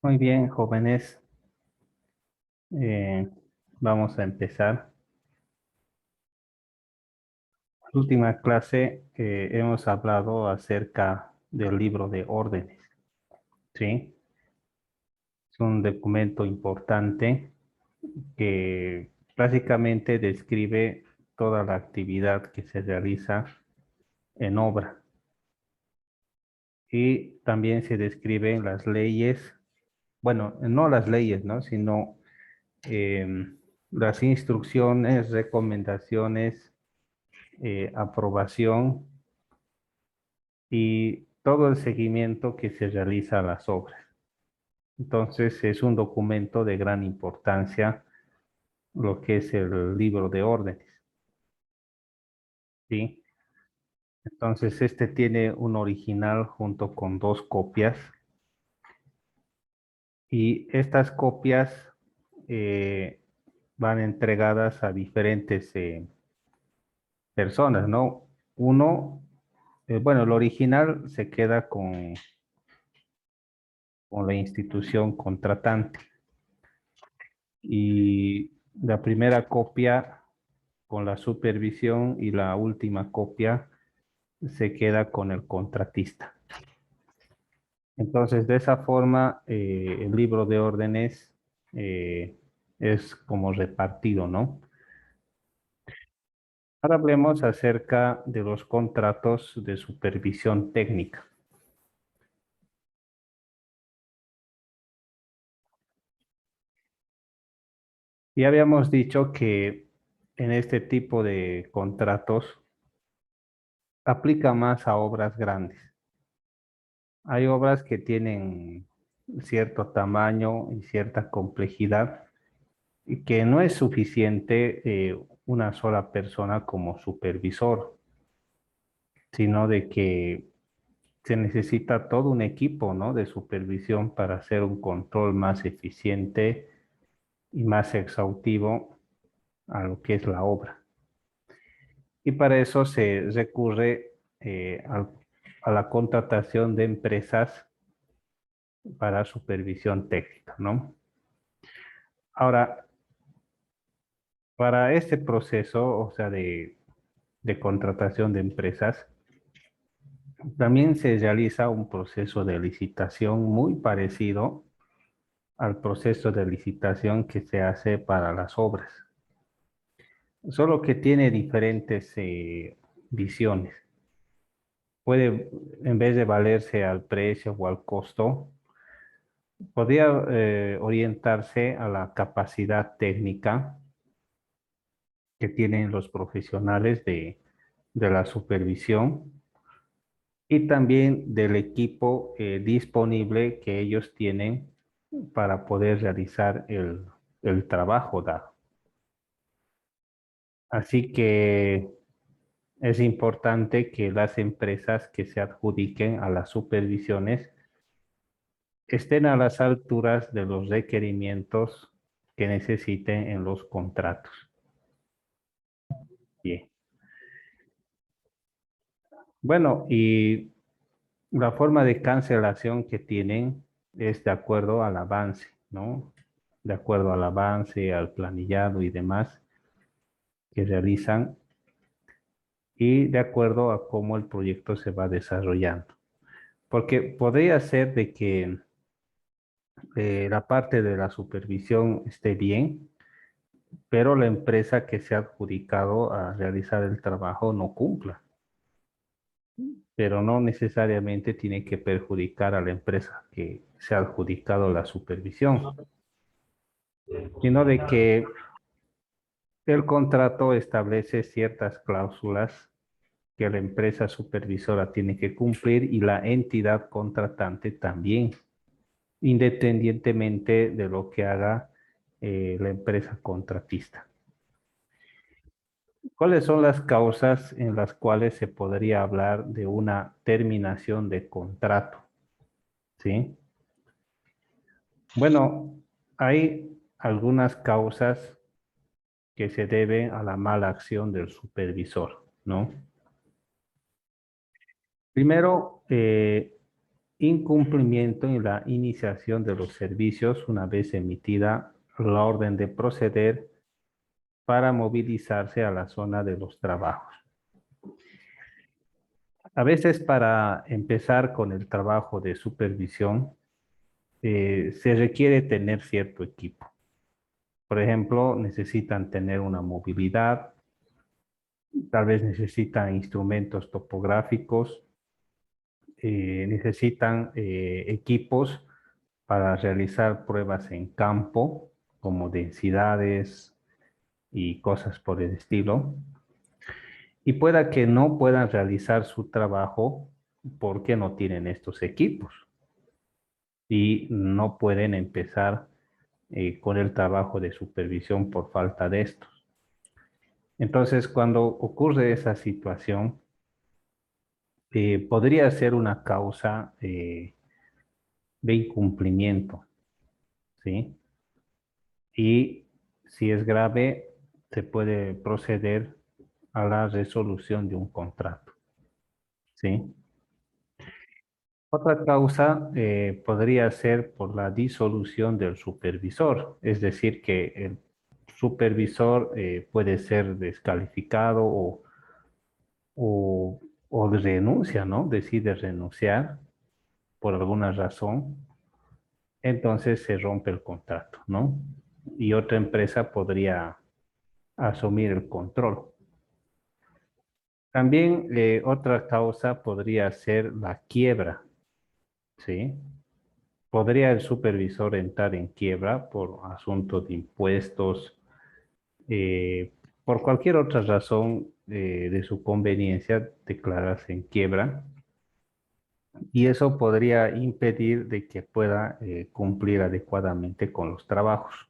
Muy bien, jóvenes. Eh, Vamos a empezar. La última clase hemos hablado acerca del libro de órdenes, ¿sí? Es un documento importante que básicamente describe toda la actividad que se realiza en obra y también se describen las leyes, bueno, no las leyes, ¿no? Sino las instrucciones, recomendaciones, aprobación y todo el seguimiento que se realiza a las obras. Entonces es un documento de gran importancia lo que es el libro de órdenes, ¿sí? Entonces este tiene un original junto con dos copias y estas copias eh, van entregadas a diferentes personas, ¿no? Uno, bueno, el original se queda con la institución contratante y la primera copia con la supervisión y la última copia se queda con el contratista. Entonces, de esa forma, el libro de órdenes eh, es como repartido, ¿no? Ahora hablemos acerca de los contratos de supervisión técnica. Ya habíamos dicho que en este tipo de contratos aplica más a obras grandes. Hay obras que tienen cierto tamaño y cierta complejidad y que no es suficiente una sola persona como supervisor, sino de que se necesita todo un equipo, ¿no? De supervisión para hacer un control más eficiente y más exhaustivo a lo que es la obra. Y para eso se recurre a la contratación de empresas para supervisión técnica, ¿no? Ahora, para este proceso, o sea, de contratación de empresas, también se realiza un proceso de licitación muy parecido al proceso de licitación que se hace para las obras, solo que tiene diferentes visiones. Puede, en vez de valerse al precio o al costo, podría orientarse a la capacidad técnica que tienen los profesionales de la supervisión y también del equipo disponible que ellos tienen para poder realizar el trabajo dado. Así que es importante que las empresas que se adjudiquen a las supervisiones estén a las alturas de los requerimientos que necesiten en los contratos. Bien. Bueno, y la forma de cancelación que tienen es de acuerdo al avance, ¿no? De acuerdo al avance, al planillado y demás que realizan y de acuerdo a cómo el proyecto se va desarrollando. Porque podría ser de que la parte de la supervisión esté bien, pero la empresa que se ha adjudicado a realizar el trabajo no cumpla, pero no necesariamente tiene que perjudicar a la empresa que se ha adjudicado la supervisión, sino de que el contrato establece ciertas cláusulas que la empresa supervisora tiene que cumplir y la entidad contratante también, independientemente de lo que haga la empresa contratista. ¿Cuáles son las causas en las cuales se podría hablar de una terminación de contrato? ¿Sí? Bueno, hay algunas causas que se deben a la mala acción del supervisor, ¿no? Primero, incumplimiento en la iniciación de los servicios una vez emitida la orden de proceder para movilizarse a la zona de los trabajos. A veces para empezar con el trabajo de supervisión, se requiere tener cierto equipo. Por ejemplo, necesitan tener una movilidad, tal vez necesitan instrumentos topográficos, necesitan equipos para realizar pruebas en campo, como densidades y cosas por el estilo. Y pueda que no puedan realizar su trabajo porque no tienen estos equipos y no pueden empezar con el trabajo de supervisión por falta de estos. Entonces, cuando ocurre esa situación, podría ser una causa de incumplimiento, ¿sí? Y si es grave, se puede proceder a la resolución de un contrato, ¿sí? Otra causa podría ser por la disolución del supervisor, es decir, que el supervisor puede ser descalificado o, o renuncia, ¿no? Decide renunciar por alguna razón, entonces se rompe el contrato, ¿no? Y otra empresa podría asumir el control. También otra causa podría ser la quiebra, ¿sí? Podría el supervisor entrar en quiebra por asuntos de impuestos, eh, por cualquier otra razón de su conveniencia, declararse en quiebra y eso podría impedir de que pueda cumplir adecuadamente con los trabajos.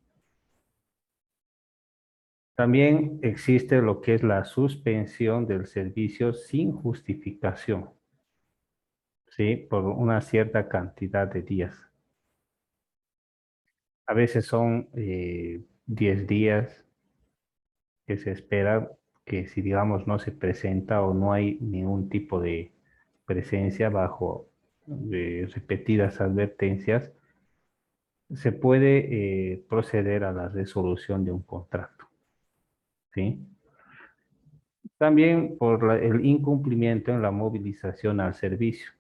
También existe lo que es la suspensión del servicio sin justificación, ¿sí? Por una cierta cantidad de días. A veces son 10 días que se espera que si digamos no se presenta o no hay ningún tipo de presencia bajo repetidas advertencias, se puede proceder a la resolución de un contrato, ¿sí? También por el incumplimiento en la movilización al servicio,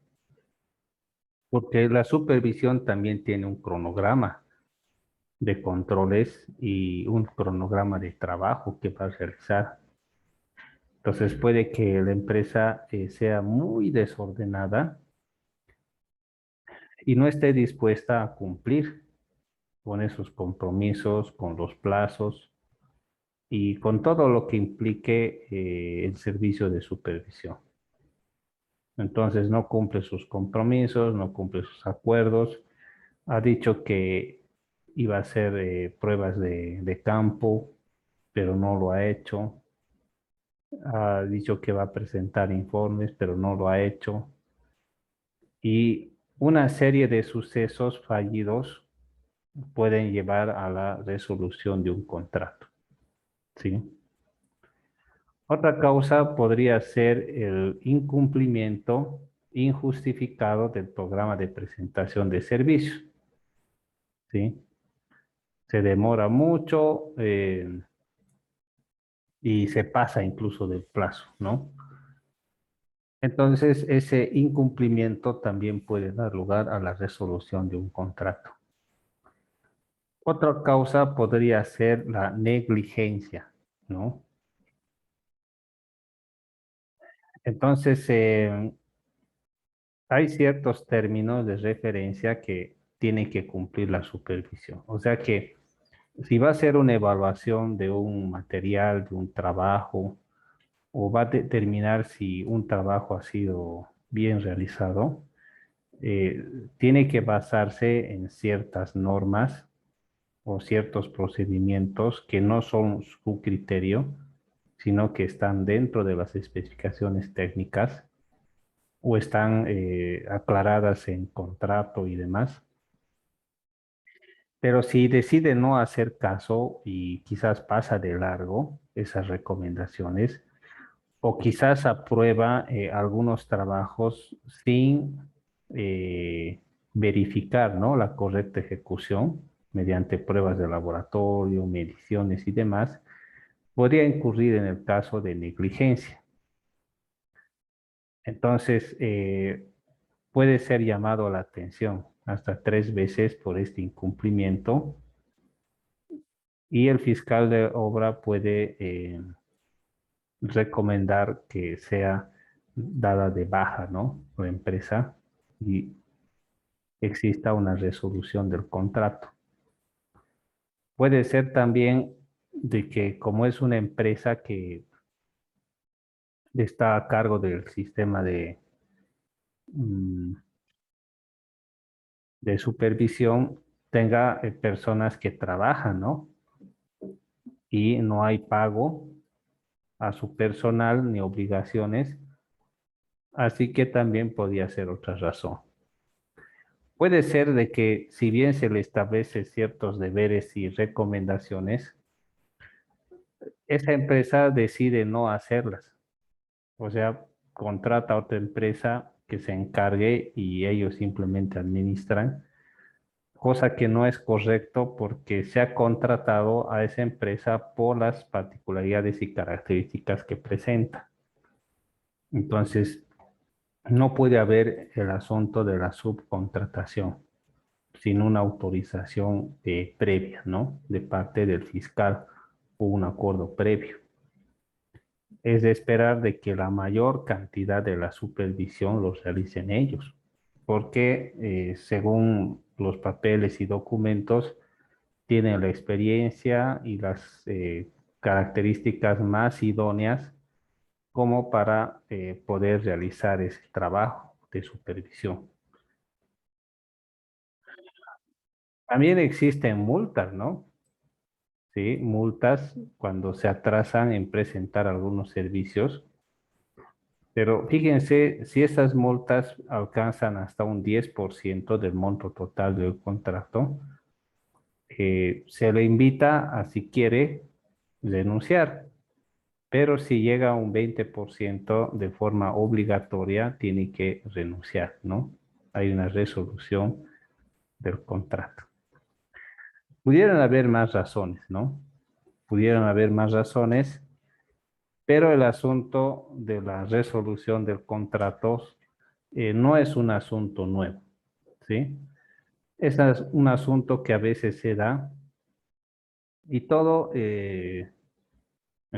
porque la supervisión también tiene un cronograma de controles y un cronograma de trabajo que va a realizar. Entonces puede que la empresa sea muy desordenada y no esté dispuesta a cumplir con esos compromisos, con los plazos y con todo lo que implique el servicio de supervisión. Entonces no cumple sus compromisos, no cumple sus acuerdos. Ha dicho que iba a hacer pruebas de campo, pero no lo ha hecho. Ha dicho que va a presentar informes, pero no lo ha hecho. Y una serie de sucesos fallidos pueden llevar a la resolución de un contrato, ¿sí? Otra causa podría ser el incumplimiento injustificado del programa de presentación de servicios, ¿sí? Se demora mucho y se pasa incluso del plazo, ¿no? Entonces, ese incumplimiento también puede dar lugar a la resolución de un contrato. Otra causa podría ser la negligencia, ¿no? Entonces, hay ciertos términos de referencia que tiene que cumplir la supervisión. O sea que si va a ser una evaluación de un material, de un trabajo, o va a determinar si un trabajo ha sido bien realizado, eh, tiene que basarse en ciertas normas o ciertos procedimientos que no son su criterio, sino que están dentro de las especificaciones técnicas o están aclaradas en contrato y demás. Pero si decide no hacer caso y quizás pasa de largo esas recomendaciones, o quizás aprueba algunos trabajos sin verificar, ¿no?, la correcta ejecución mediante pruebas de laboratorio, mediciones y demás, podría incurrir en el caso de negligencia. Entonces, puede ser llamado a la atención hasta 3 veces por este incumplimiento y el fiscal de obra puede recomendar que sea dada de baja, ¿no?, la empresa y exista una resolución del contrato. Puede ser también de que como es una empresa que está a cargo del sistema mm, de supervisión, tenga personas que trabajan, ¿no? Y no hay pago a su personal ni obligaciones, así que también podría ser otra razón. Puede ser de que si bien se le establece ciertos deberes y recomendaciones, esa empresa decide no hacerlas. O sea, contrata a otra empresa que se encargue y ellos simplemente administran, cosa que no es correcto porque se ha contratado a esa empresa por las particularidades y características que presenta. Entonces, no puede haber el asunto de la subcontratación sin una autorización previa, ¿no?, de parte del fiscal o un acuerdo previo. Es de esperar de que la mayor cantidad de la supervisión los realicen ellos, porque según los papeles y documentos, tienen la experiencia y las características más idóneas como para poder realizar ese trabajo de supervisión. También existen multas, ¿no? Sí, multas cuando se atrasan en presentar algunos servicios. Pero fíjense, si esas multas alcanzan hasta un 10% del monto total del contrato, se le invita a, si quiere, denunciar. Pero si llega a un 20% de forma obligatoria, tiene que renunciar, ¿no? Hay una resolución del contrato. Pudieran haber más razones, ¿no? Pudieran haber más razones, pero el asunto de la resolución del contrato no es un asunto nuevo, ¿sí? Es un asunto que a veces se da y todo, en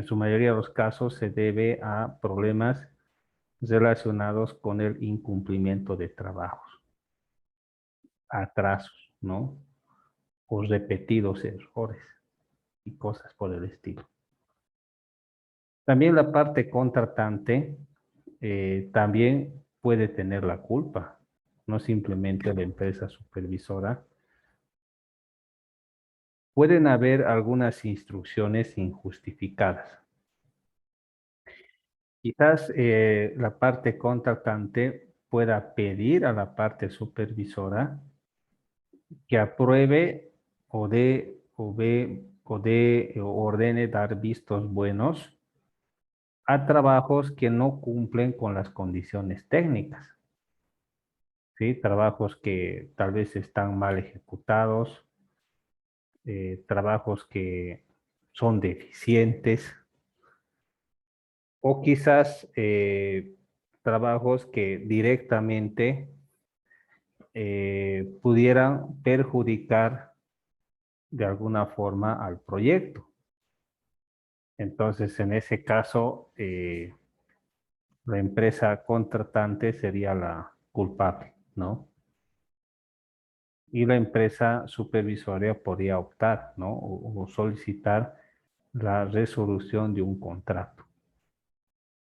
su mayoría de los casos, se debe a problemas relacionados con el incumplimiento de trabajos, atrasos, ¿no? O repetidos errores y cosas por el estilo. También la parte contratante también puede tener la culpa, no simplemente la empresa supervisora. Pueden haber algunas instrucciones injustificadas. Quizás la parte contratante pueda pedir a la parte supervisora que apruebe o ordene dar vistos buenos a trabajos que no cumplen con las condiciones técnicas, ¿sí? Trabajos que tal vez están mal ejecutados, trabajos que son deficientes o quizás trabajos que directamente pudieran perjudicar de alguna forma al proyecto. Entonces, en ese caso, la empresa contratante sería la culpable, ¿no? Y la empresa supervisoria podría optar, ¿no? O solicitar la resolución de un contrato.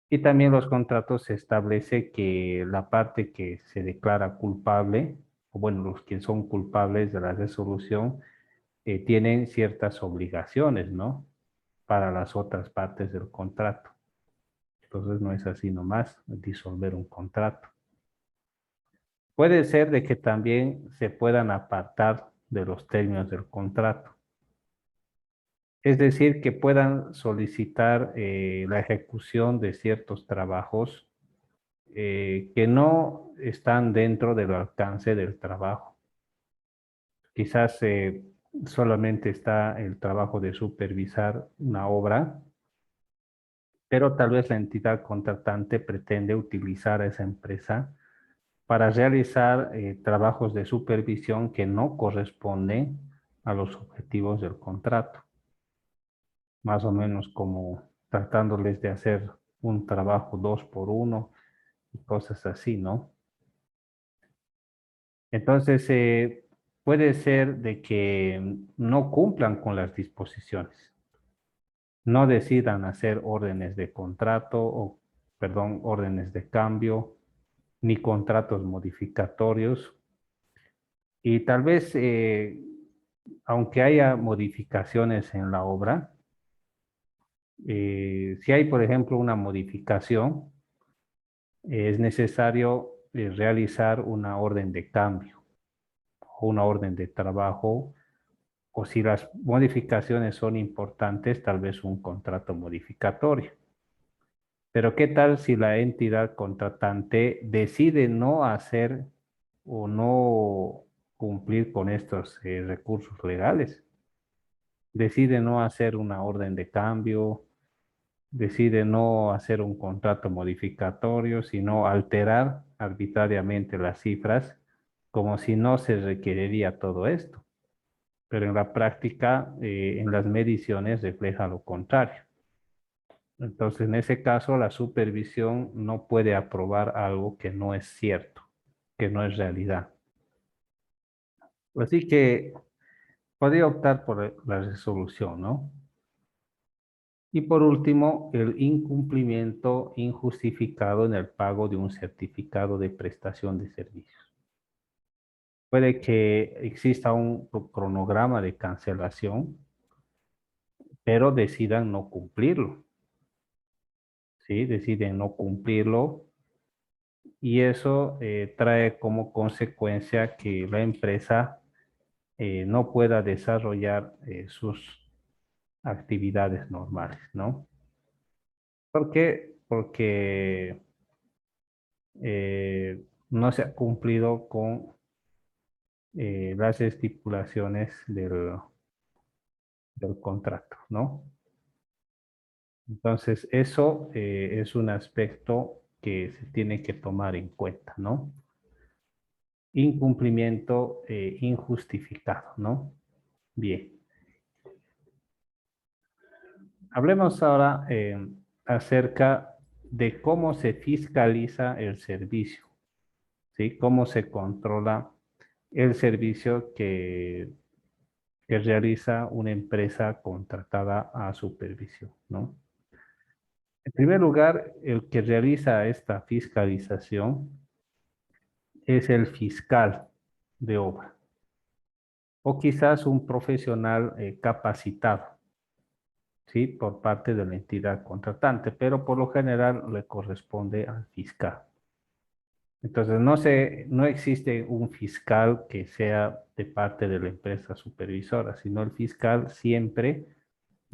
Y también los contratos se establece que la parte que se declara culpable, o bueno, los que son culpables de la resolución, tienen ciertas obligaciones, ¿no? Para las otras partes del contrato. Entonces no es así nomás disolver un contrato. Puede ser de que también se puedan apartar de los términos del contrato. Es decir, que puedan solicitar la ejecución de ciertos trabajos que no están dentro del alcance del trabajo. Quizás solamente está el trabajo de supervisar una obra, pero tal vez la entidad contratante pretende utilizar a esa empresa para realizar trabajos de supervisión que no corresponden a los objetivos del contrato, más o menos como tratándoles de hacer un trabajo 2 por 1 y cosas así, ¿no? Entonces, puede ser de que no cumplan con las disposiciones, no decidan hacer órdenes de contrato o, perdón, órdenes de cambio, ni contratos modificatorios. Y tal vez, aunque haya modificaciones en la obra, si hay, por ejemplo, una modificación, es necesario realizar una orden de cambio o una orden de trabajo, o si las modificaciones son importantes, tal vez un contrato modificatorio. Pero ¿qué tal si la entidad contratante decide no hacer o no cumplir con estos recursos legales? Decide no hacer una orden de cambio, decide no hacer un contrato modificatorio, sino alterar arbitrariamente las cifras, como si no se requeriría todo esto. Pero en la práctica, en las mediciones refleja lo contrario. Entonces, en ese caso, la supervisión no puede aprobar algo que no es cierto, que no es realidad. Así que podría optar por la resolución, ¿no? Y por último, el incumplimiento injustificado en el pago de un certificado de prestación de servicios. Puede que exista un cronograma de cancelación, pero decidan no cumplirlo, ¿sí? Deciden no cumplirlo y eso trae como consecuencia que la empresa no pueda desarrollar sus actividades normales, ¿no? ¿Por qué? Porque no se ha cumplido con las estipulaciones del contrato, ¿no? Entonces, eso es un aspecto que se tiene que tomar en cuenta, ¿no? Incumplimiento injustificado, ¿no? Bien. Hablemos ahora acerca de cómo se fiscaliza el servicio, ¿sí? Cómo se controla el servicio que realiza una empresa contratada a supervisión, ¿no? En primer lugar, el que realiza esta fiscalización es el fiscal de obra o quizás un profesional capacitado, ¿sí? Por parte de la entidad contratante, pero por lo general le corresponde al fiscal. Entonces, no existe un fiscal que sea de parte de la empresa supervisora, sino el fiscal siempre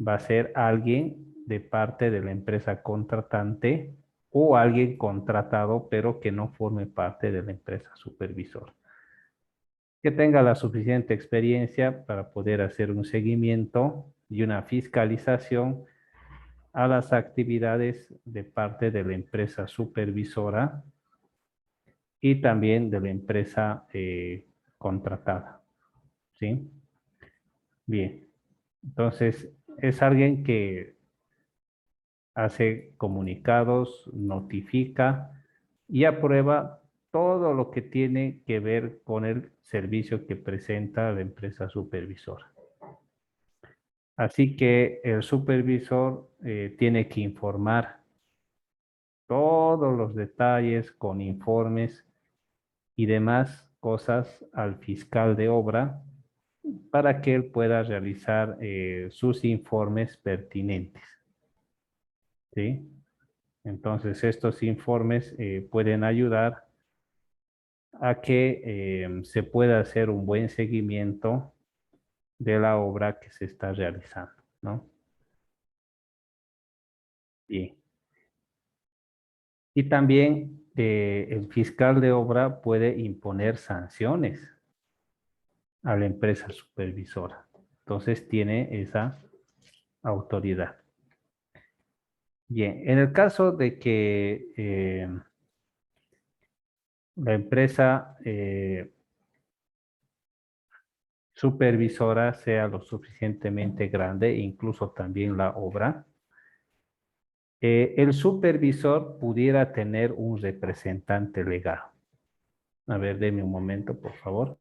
va a ser alguien de parte de la empresa contratante o alguien contratado, pero que no forme parte de la empresa supervisora. Que tenga la suficiente experiencia para poder hacer un seguimiento y una fiscalización a las actividades de parte de la empresa supervisora y también de la empresa contratada. ¿Sí? Bien. Entonces, es alguien que hace comunicados, notifica y aprueba todo lo que tiene que ver con el servicio que presenta la empresa supervisora. Así que el supervisor tiene que informar todos los detalles con informes y demás cosas al fiscal de obra para que él pueda realizar sus informes pertinentes. ¿Sí? Entonces, estos informes pueden ayudar a que se pueda hacer un buen seguimiento de la obra que se está realizando, ¿no? Bien. Y también el fiscal de obra puede imponer sanciones a la empresa supervisora. Entonces tiene esa autoridad. Bien, en el caso de que la empresa supervisora sea lo suficientemente grande, incluso también la obra, el supervisor pudiera tener un representante legal. A ver, deme un momento, por favor.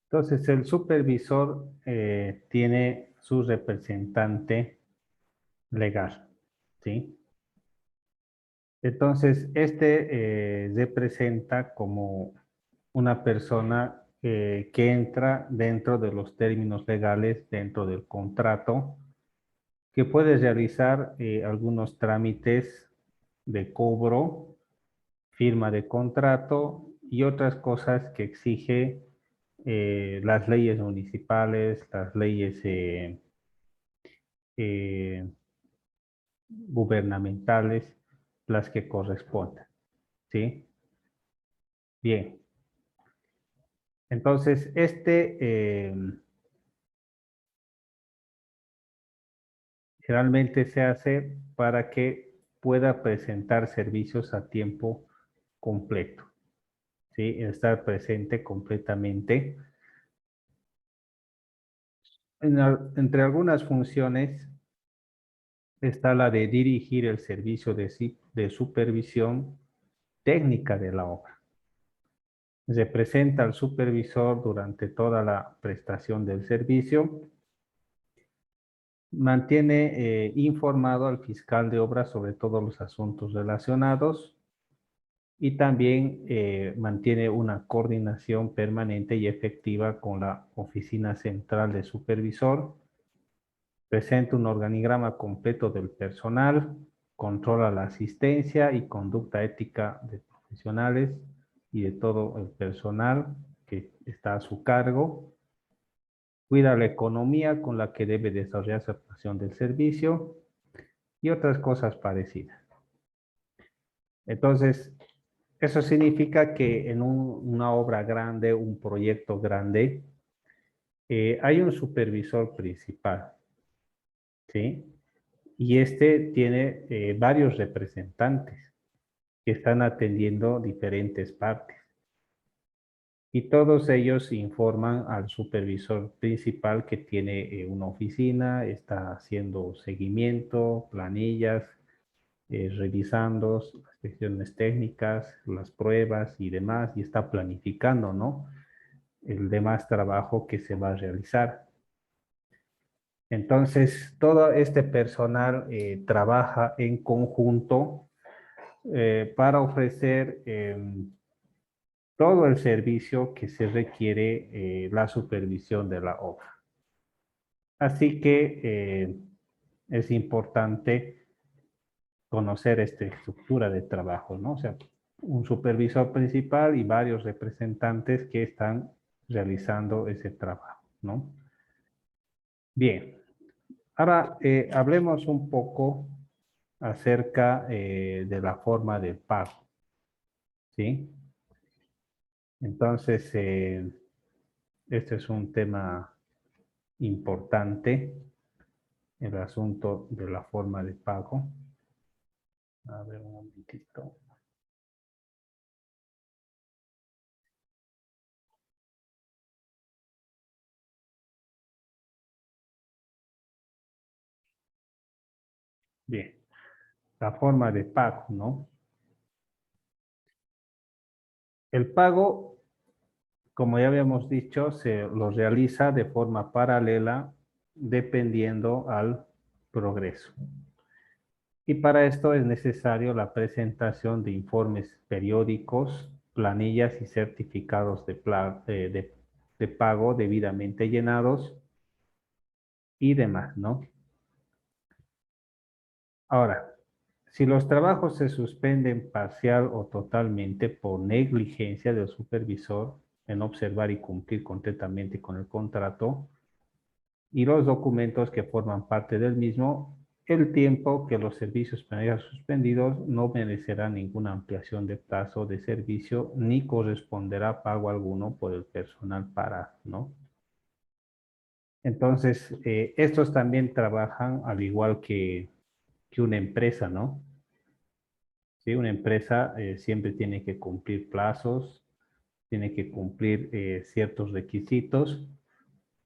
Entonces, el supervisor tiene su representante legal, ¿sí? Entonces, este representa como una persona que entra dentro de los términos legales, dentro del contrato, que puede realizar algunos trámites de cobro, firma de contrato y otras cosas que exige las leyes municipales, las leyes eh, gubernamentales, las que correspondan, ¿sí? Bien, entonces generalmente se hace para que pueda presentar servicios a tiempo completo, ¿sí? Estar presente completamente. Entre algunas funciones está la de dirigir el servicio de supervisión técnica de la obra. Representa al supervisor durante toda la prestación del servicio. Mantiene informado al fiscal de obra sobre todos los asuntos relacionados y también mantiene una coordinación permanente y efectiva con la Oficina Central de Supervisor. Presenta un organigrama completo del personal, controla la asistencia y conducta ética de profesionales y de todo el personal que está a su cargo. Cuida la economía con la que debe desarrollarse la prestación del servicio y otras cosas parecidas. Entonces, eso significa que en una obra grande, un proyecto grande, hay un supervisor principal, ¿sí? y este tiene varios representantes que están atendiendo diferentes partes. Y todos ellos informan al supervisor principal que tiene una oficina, está haciendo seguimiento, planillas, revisando las cuestiones técnicas, las pruebas y demás, y está planificando, ¿no? El demás trabajo que se va a realizar. Entonces, todo este personal trabaja en conjunto para ofrecer todo el servicio que se requiere la supervisión de la obra. Así que es importante conocer esta estructura de trabajo, ¿no? O sea, un supervisor principal y varios representantes que están realizando ese trabajo, ¿no? Bien, ahora hablemos un poco acerca de la forma de pago, ¿sí? Entonces, este es un tema importante, el asunto de la forma de pago. A ver un momentito. Bien, la forma de pago, ¿no? El pago, como ya habíamos dicho, se lo realiza de forma paralela dependiendo al progreso. Y para esto es necesario la presentación de informes periódicos, planillas y certificados de pago debidamente llenados y demás, ¿no? Ahora, si los trabajos se suspenden parcial o totalmente por negligencia del supervisor en observar y cumplir completamente con el contrato y los documentos que forman parte del mismo, el tiempo que los servicios penales suspendidos no merecerá ninguna ampliación de plazo de servicio ni corresponderá pago alguno por el personal parado, ¿no? Entonces, estos también trabajan al igual que una empresa, ¿no? ¿Sí? Una empresa siempre tiene que cumplir plazos, tiene que cumplir ciertos requisitos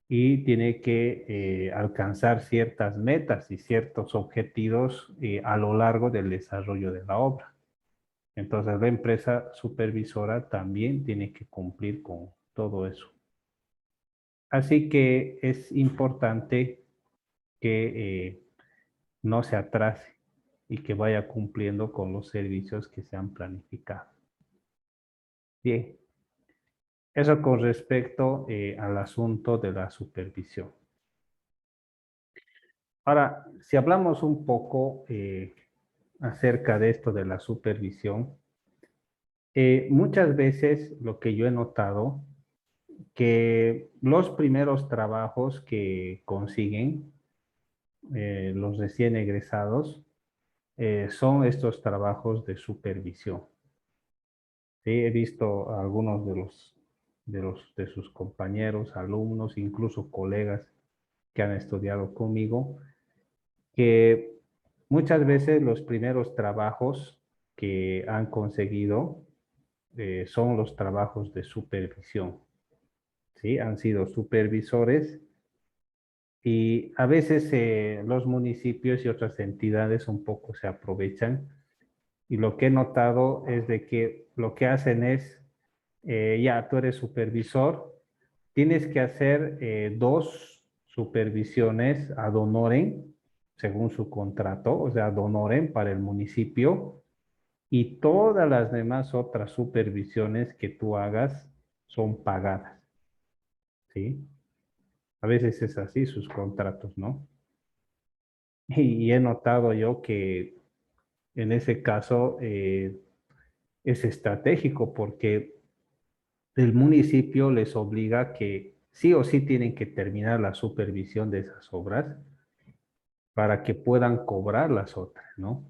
y tiene que alcanzar ciertas metas y ciertos objetivos a lo largo del desarrollo de la obra. Entonces la empresa supervisora también tiene que cumplir con todo eso. Así que es importante que no se atrase y que vaya cumpliendo con los servicios que se han planificado. Bien, eso con respecto al asunto de la supervisión. Ahora, si hablamos un poco acerca de esto de la supervisión, muchas veces lo que yo he notado, que los primeros trabajos que consiguen los recién egresados son estos trabajos de supervisión. Sí, he visto a algunos de sus compañeros, alumnos, incluso colegas que han estudiado conmigo, que muchas veces los primeros trabajos que han conseguido son los trabajos de supervisión, ¿sí? Han sido supervisores y a veces los municipios y otras entidades un poco se aprovechan y lo que he notado es de que lo que hacen es, ya tú eres supervisor, tienes que hacer dos supervisiones ad honorem, según su contrato, o sea, ad honorem para el municipio, y todas las demás otras supervisiones que tú hagas son pagadas, ¿sí? A veces es así sus contratos, ¿no? Y he notado yo que en ese caso es estratégico porque el municipio les obliga que sí o sí tienen que terminar la supervisión de esas obras para que puedan cobrar las otras, ¿no?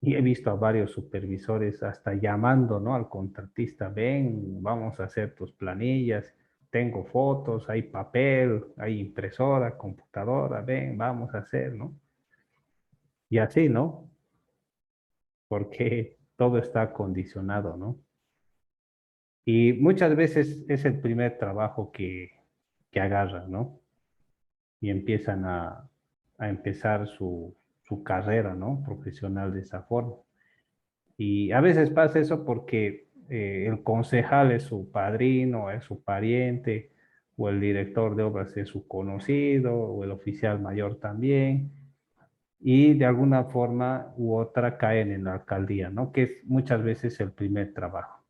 Y he visto a varios supervisores hasta llamando, ¿no? Al contratista, ven, vamos a hacer tus planillas, tengo fotos, hay papel, hay impresora, computadora, ven, vamos a hacer, ¿no? Y así, ¿no? Porque todo está condicionado, ¿no? Y muchas veces es el primer trabajo que agarran, ¿no? Y empiezan a empezar su carrera, ¿no? Profesional de esa forma. Y a veces pasa eso porque el concejal es su padrino, es su pariente, o el director de obras es su conocido, o el oficial mayor también, y de alguna forma u otra caen en la alcaldía, ¿no? Que es muchas veces el primer trabajo.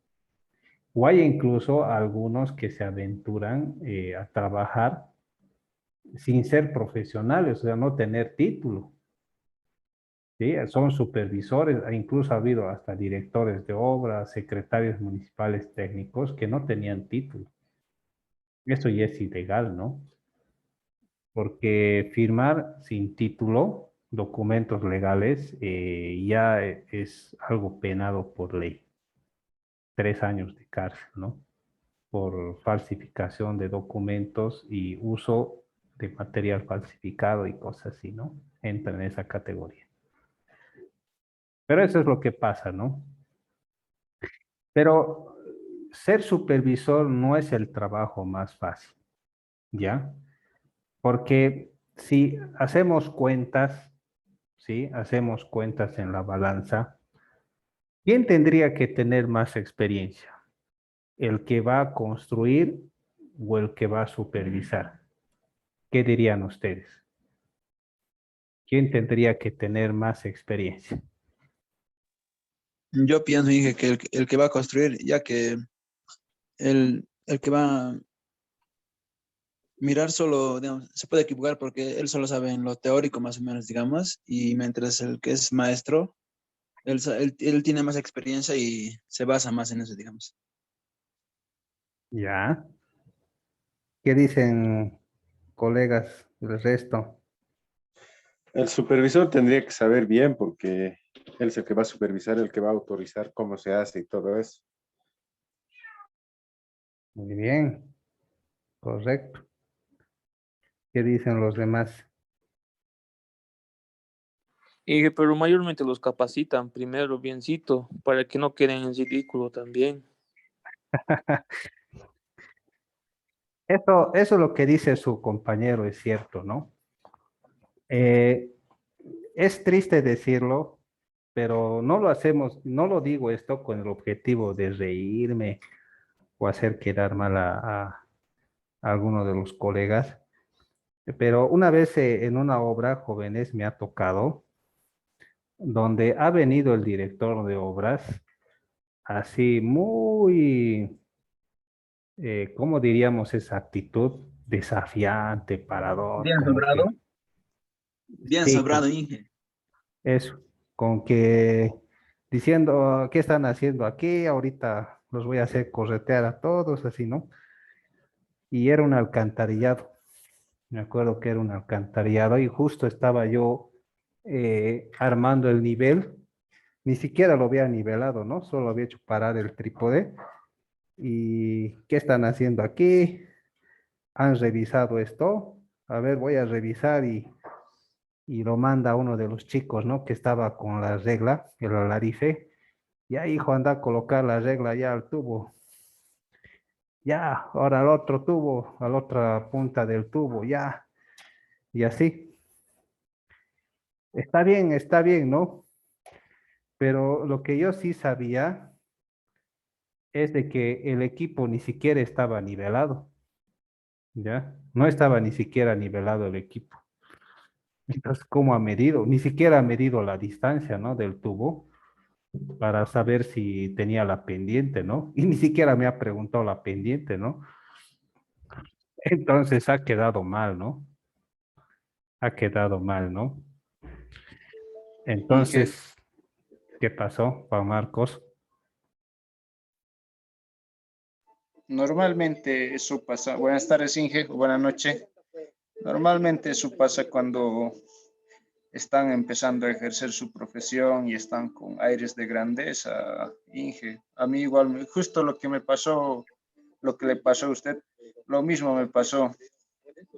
O hay incluso algunos que se aventuran a trabajar sin ser profesionales, o sea, no tener título. ¿Sí? Son supervisores, e incluso ha habido hasta directores de obras, secretarios municipales técnicos que no tenían título. Eso ya es ilegal, ¿no? Porque firmar sin título documentos legales ya es algo penado por ley. 3 años de cárcel, ¿no? Por falsificación de documentos y uso de material falsificado y cosas así, ¿no? Entra en esa categoría. Pero eso es lo que pasa, ¿no? Pero ser supervisor no es el trabajo más fácil, ¿ya? Porque si hacemos cuentas, ¿sí? Hacemos cuentas en la balanza, ¿quién tendría que tener más experiencia? ¿El que va a construir o el que va a supervisar? ¿Qué dirían ustedes? ¿Quién tendría que tener más experiencia? Yo pienso, Inge, que el que va a construir, ya que el que va a mirar solo, digamos, se puede equivocar porque él solo sabe en lo teórico más o menos, digamos, y mientras el que es maestro, él tiene más experiencia y se basa más en eso, digamos. ¿Ya? ¿Qué dicen colegas del resto? El supervisor tendría que saber bien porque él es el que va a supervisar, el que va a autorizar cómo se hace y todo eso. Muy bien, correcto. ¿Qué dicen los demás? Pero mayormente los capacitan primero, biencito, para que no queden en ridículo también. Eso lo que dice su compañero es cierto, ¿no? Eh, es triste decirlo, pero no lo hacemos, no lo digo esto con el objetivo de reírme o hacer quedar mal a alguno de los colegas, pero una vez en una obra, jóvenes, me ha tocado, donde ha venido el director de obras, así muy, ¿cómo diríamos esa actitud? Desafiante, parador, Bien como sobrado. que, Bien sí, sobrado, Inge. eso, con que diciendo, ¿qué están haciendo aquí? Ahorita los voy a hacer corretear a todos, así, ¿no? Y era un alcantarillado, me acuerdo que era un alcantarillado y justo estaba yo armando el nivel, ni siquiera lo había nivelado, ¿no? Solo había hecho parar el trípode. ¿Y qué están haciendo aquí? ¿Han revisado esto? A ver, voy a revisar y lo manda uno de los chicos, ¿no? Que estaba con la regla, el alarife. Ya, hijo, anda a colocar la regla ya al tubo. Ya, ahora al otro tubo, a la otra punta del tubo, ya. Y así. Está bien, ¿no? Pero lo que yo sí sabía es de que el equipo ni siquiera estaba nivelado, ¿ya? No estaba ni siquiera nivelado el equipo. Entonces, ¿cómo ha medido? Ni siquiera ha medido la distancia, ¿no? Del tubo para saber si tenía la pendiente, ¿no? Y ni siquiera me ha preguntado la pendiente, ¿no? Entonces ha quedado mal, ¿no? Ha quedado mal, ¿no? Inge, Entonces, ¿qué pasó, Juan Marcos? normalmente eso pasa. Buenas tardes, Inge, o buenas noches. Normalmente eso pasa cuando están empezando a ejercer su profesión y están con aires de grandeza, Inge. A mí igual, justo lo que me pasó, lo que le pasó a usted, lo mismo me pasó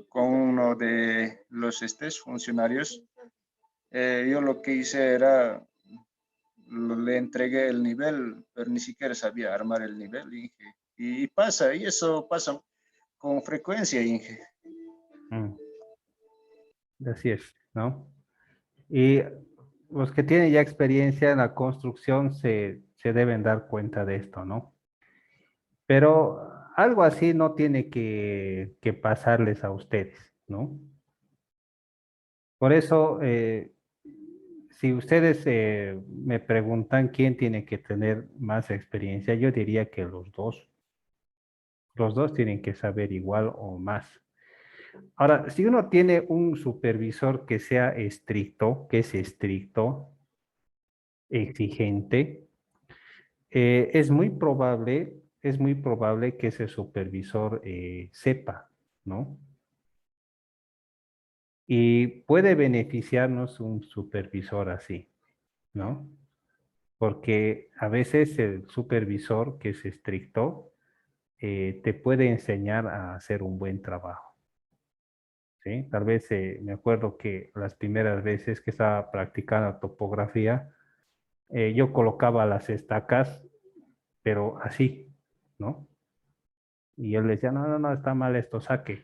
con uno de los funcionarios. Yo lo que hice era, le entregué el nivel, pero ni siquiera sabía armar el nivel, Inge. Y pasa, y eso pasa con frecuencia, Inge. Mm, así es, ¿no? Y los que tienen ya experiencia en la construcción se deben dar cuenta de esto, ¿no? Pero algo así no tiene que pasarles a ustedes, ¿no? Por eso, si ustedes me preguntan quién tiene que tener más experiencia, yo diría que los dos. Los dos tienen que saber igual o más. Ahora, si uno tiene un supervisor que sea estricto, que es estricto, exigente, es muy probable que ese supervisor sepa, ¿no? Y puede beneficiarnos un supervisor así, ¿no? Porque a veces el supervisor que es estricto te puede enseñar a hacer un buen trabajo, ¿sí? Tal vez me acuerdo que las primeras veces que estaba practicando topografía, yo colocaba las estacas, pero así, ¿no? Y él decía, no, no, no, está mal esto, saque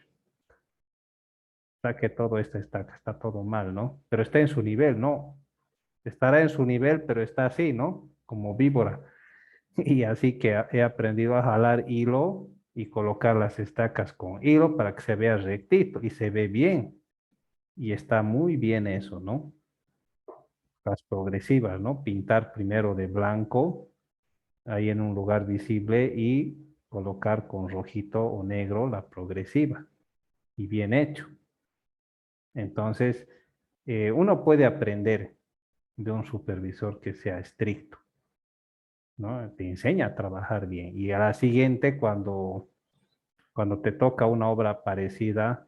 todo esta estaca, está todo mal, ¿no? Pero está en su nivel, ¿no? Estará en su nivel, pero está así, ¿no? Como víbora. Y así que he aprendido a jalar hilo y colocar las estacas con hilo para que se vea rectito y se ve bien. Y está muy bien eso, ¿no? Las progresivas, ¿no? Pintar primero de blanco ahí en un lugar visible y colocar con rojito o negro la progresiva. Y bien hecho. Entonces, uno puede aprender de un supervisor que sea estricto, ¿no? Te enseña a trabajar bien. Y a la siguiente, cuando te toca una obra parecida,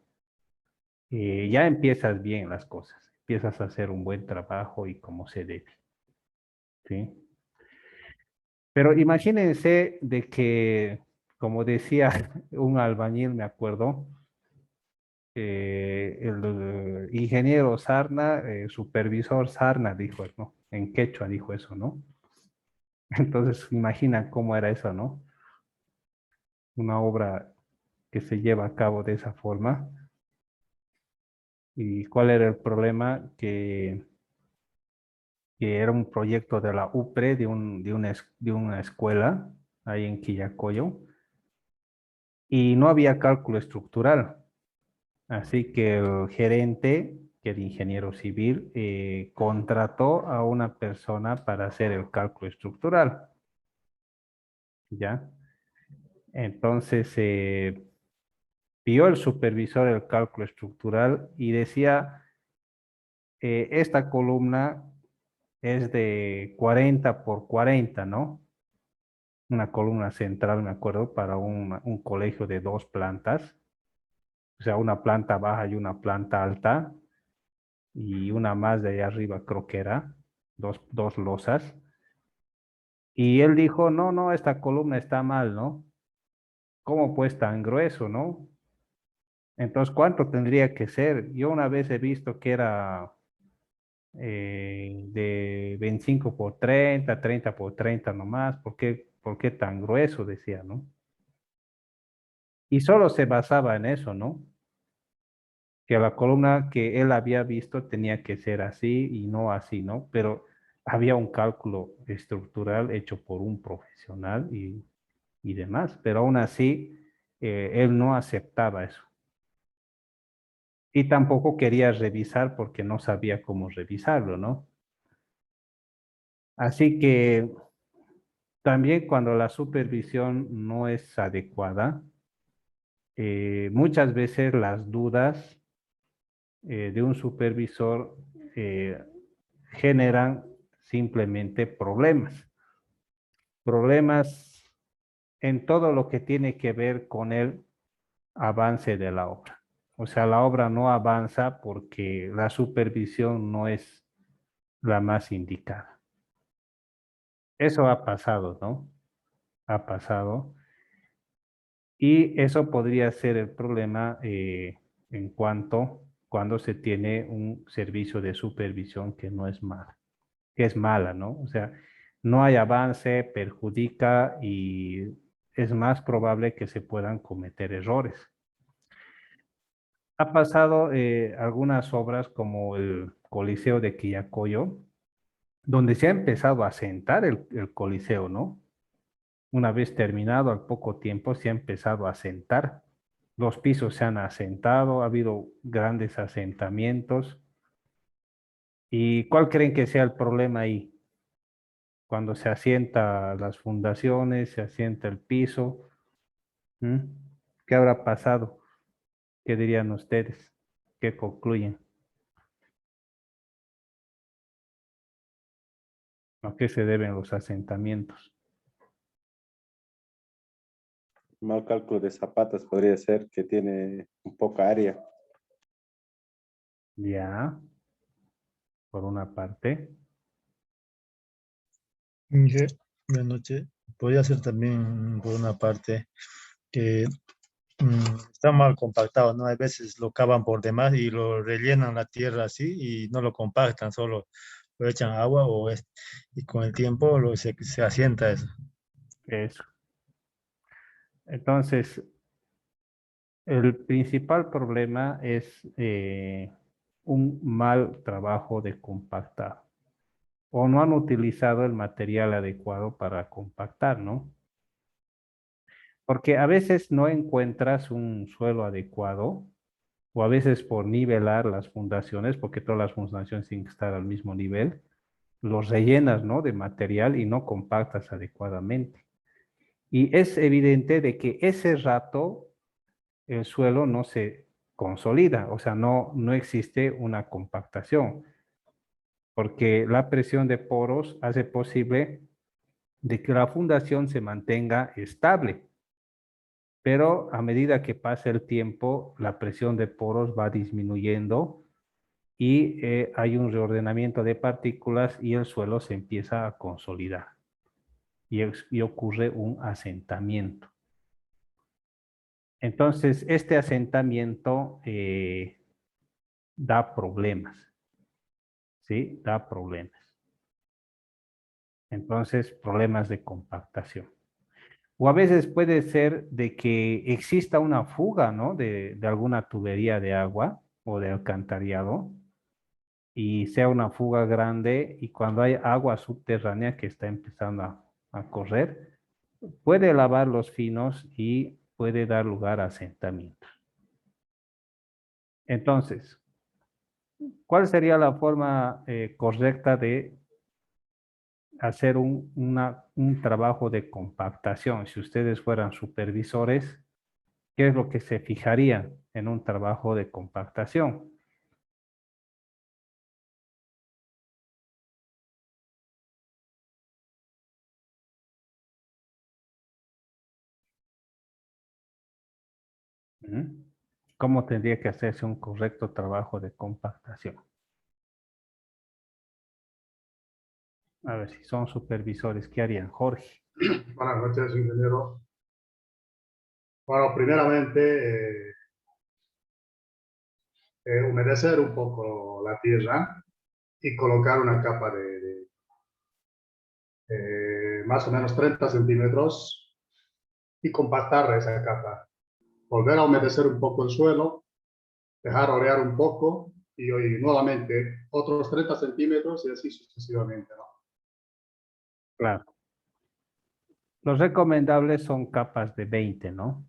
ya empiezas bien las cosas. Empiezas a hacer un buen trabajo y como se debe, ¿sí? Pero imagínense de que, como decía un albañil, me acuerdo, el ingeniero Sarna, supervisor Sarna, dijo, ¿no? En quechua dijo eso, ¿no? Entonces, imagina cómo era eso, ¿no? Una obra que se lleva a cabo de esa forma. ¿Y cuál era el problema? Que era un proyecto de la UPRE, de una escuela ahí en Quillacollo, y no había cálculo estructural. Así que el gerente, que era ingeniero civil, contrató a una persona para hacer el cálculo estructural, ¿ya? Entonces, vio el supervisor el cálculo estructural y decía, esta columna es de 40 por 40, ¿no? Una columna central, me acuerdo, para un colegio de 2 plantas, o sea, una planta baja y una planta alta, y una más de allá arriba creo que era, dos losas. Y él dijo, no, no, esta columna está mal, ¿no? ¿Cómo pues tan grueso, no? Entonces, ¿cuánto tendría que ser? Yo una vez he visto que era de 25 por 30, 30 por 30 nomás. Por qué tan grueso? Decía, ¿no? Y solo se basaba en eso, ¿no? Que la columna que él había visto tenía que ser así y no así, ¿no? Pero había un cálculo estructural hecho por un profesional y demás, pero aún así él no aceptaba eso. Y tampoco quería revisar porque no sabía cómo revisarlo, ¿no? Así que también cuando la supervisión no es adecuada, muchas veces las dudas de un supervisor eh, generan simplemente problemas. Problemas en todo lo que tiene que ver con el avance de la obra. O sea, la obra no avanza porque la supervisión no es la más indicada. Eso ha pasado, ¿no? Ha pasado. Y eso podría ser el problema en cuanto cuando se tiene un servicio de supervisión que no es mala, que es mala, ¿no? O sea, no hay avance, perjudica y es más probable que se puedan cometer errores. Ha pasado algunas obras como el Coliseo de Quillacollo, donde se ha empezado a asentar el Coliseo, ¿no? Una vez terminado, al poco tiempo se ha empezado a asentar. Los pisos se han asentado, ha habido grandes asentamientos. ¿Y cuál creen que sea el problema ahí? Cuando se asienta las fundaciones, se asienta el piso. ¿Mm? ¿Qué habrá pasado? ¿Qué dirían ustedes? ¿Qué concluyen? ¿A qué se deben los asentamientos? Mal cálculo de zapatos podría ser que tiene un poca área. Ya, por una parte. Inge, buenas noches. Podría ser también, por una parte, que está mal compactado, ¿no? Hay veces lo cavan por demás y lo rellenan la tierra así y no lo compactan, solo lo echan agua y con el tiempo se asienta eso. Eso. Entonces, el principal problema es un mal trabajo de compactado. O no han utilizado el material adecuado para compactar, ¿no? Porque a veces no encuentras un suelo adecuado, o a veces por nivelar las fundaciones, porque todas las fundaciones tienen que estar al mismo nivel, los rellenas, ¿no? De material y no compactas adecuadamente. Y es evidente de que ese rato el suelo no se consolida, o sea, no existe una compactación, porque la presión de poros hace posible de que la fundación se mantenga estable, pero a medida que pasa el tiempo, la presión de poros va disminuyendo y hay un reordenamiento de partículas y el suelo se empieza a consolidar y ocurre un asentamiento. Entonces, este asentamiento da problemas, ¿sí? Da problemas. Entonces, problemas de compactación. O a veces puede ser de que exista una fuga, ¿no? De alguna tubería de agua o de alcantarillado y sea una fuga grande y cuando hay agua subterránea que está empezando a correr, puede lavar los finos y puede dar lugar a asentamientos. Entonces, ¿cuál sería la forma correcta de hacer un trabajo de compactación? Si ustedes fueran supervisores, ¿qué es lo que se fijarían en un trabajo de compactación? ¿Mm? ¿Cómo tendría que hacerse un correcto trabajo de compactación? A ver si son supervisores, ¿qué harían, Jorge? Buenas noches, ingeniero. Bueno, primeramente, humedecer un poco la tierra y colocar una capa de más o menos 30 centímetros y compactar esa capa. Volver a humedecer un poco el suelo, dejar orear un poco y hoy nuevamente otros 30 centímetros y así sucesivamente, ¿no? Claro. Los recomendables son capas de 20, ¿no?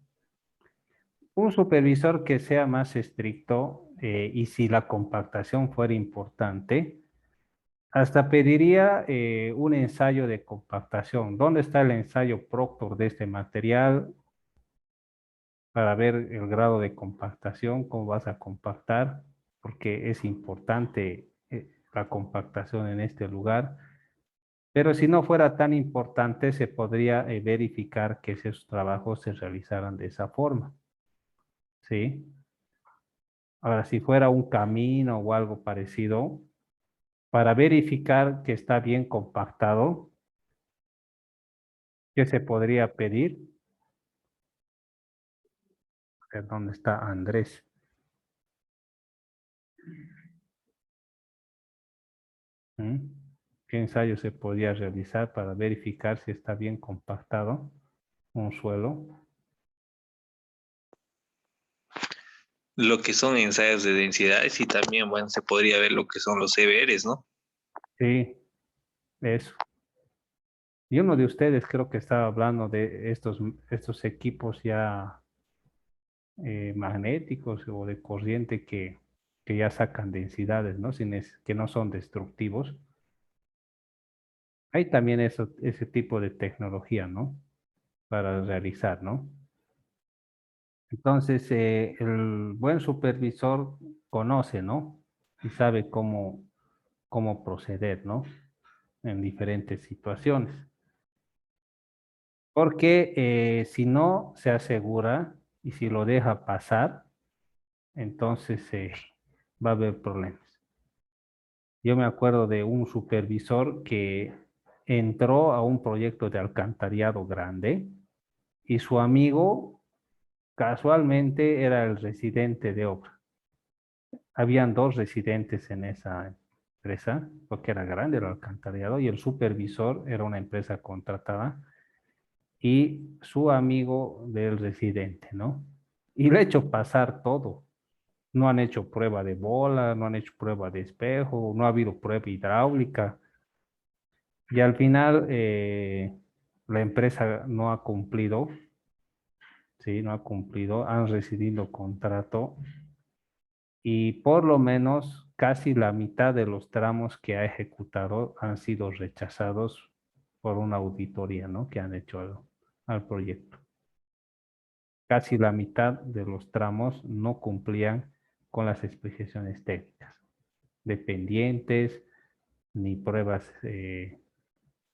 Un supervisor que sea más estricto y si la compactación fuera importante, hasta pediría un ensayo de compactación. ¿Dónde está el ensayo Proctor de este material para ver el grado de compactación? ¿Cómo vas a compactar? Porque es importante la compactación en este lugar. Pero si no fuera tan importante, se podría verificar que esos trabajos se realizaran de esa forma. ¿Sí? Ahora, si fuera un camino o algo parecido, para verificar que está bien compactado, ¿qué se podría pedir? A ver, ¿dónde está Andrés? ¿Mm? ¿Qué ensayo se podría realizar para verificar si está bien compactado un suelo? Lo que son ensayos de densidades y también, bueno, se podría ver lo que son los EBRs, ¿no? Sí, eso. Y uno de ustedes creo que estaba hablando de estos equipos ya magnéticos o de corriente que ya sacan densidades, ¿no? Que no son destructivos. Hay también ese tipo de tecnología, ¿no? Para realizar, ¿no? Entonces, el buen supervisor conoce, ¿no? Y sabe cómo proceder, ¿no? En diferentes situaciones. Porque si no se asegura y si lo deja pasar, entonces va a haber problemas. Yo me acuerdo de un supervisor que entró a un proyecto de alcantarillado grande y su amigo casualmente era el residente de obra. Habían dos residentes en esa empresa, porque era grande el alcantarillado, y el supervisor era una empresa contratada y su amigo del residente, ¿no? Y le ha hecho pasar todo. No han hecho prueba de bola, no han hecho prueba de espejo, no ha habido prueba hidráulica. Y al final la empresa no ha cumplido, ¿sí? No ha cumplido, han rescindido contrato y por lo menos casi la mitad de los tramos que ha ejecutado han sido rechazados por una auditoría, ¿no? Que han hecho al proyecto. Casi la mitad de los tramos no cumplían con las especificaciones técnicas, de pendientes ni pruebas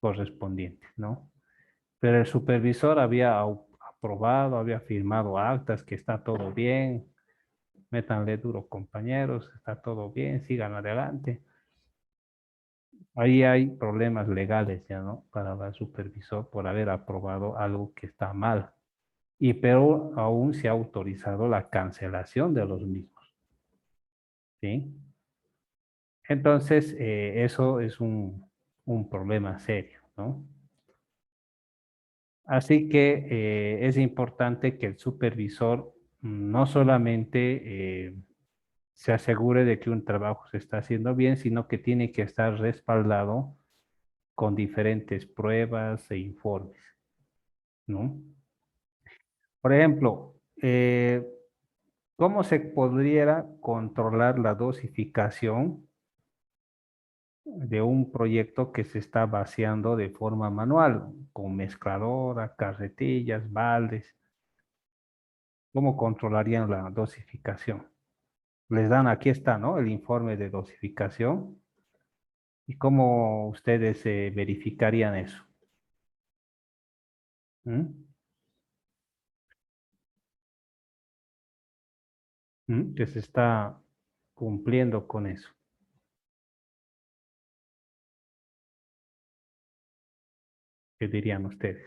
correspondientes, ¿no? Pero el supervisor había aprobado, había firmado actas que está todo bien, métanle duro compañeros, está todo bien, sigan adelante. Ahí hay problemas legales ya, ¿no? Para el supervisor por haber aprobado algo que está mal. Y pero aún se ha autorizado la cancelación de los mismos, ¿sí? Entonces, eso es un problema serio, ¿no? Así que es importante que el supervisor no solamente se asegure de que un trabajo se está haciendo bien, sino que tiene que estar respaldado con diferentes pruebas e informes, ¿no? Por ejemplo, ¿cómo se podría controlar la dosificación de un proyecto que se está vaciando de forma manual, con mezcladora, carretillas, baldes? ¿Cómo controlarían la dosificación? Les dan, aquí está, ¿no? El informe de dosificación. ¿Y cómo ustedes verificarían eso? ¿Mm? ¿Mm? Que se está cumpliendo con eso. ¿Qué dirían ustedes?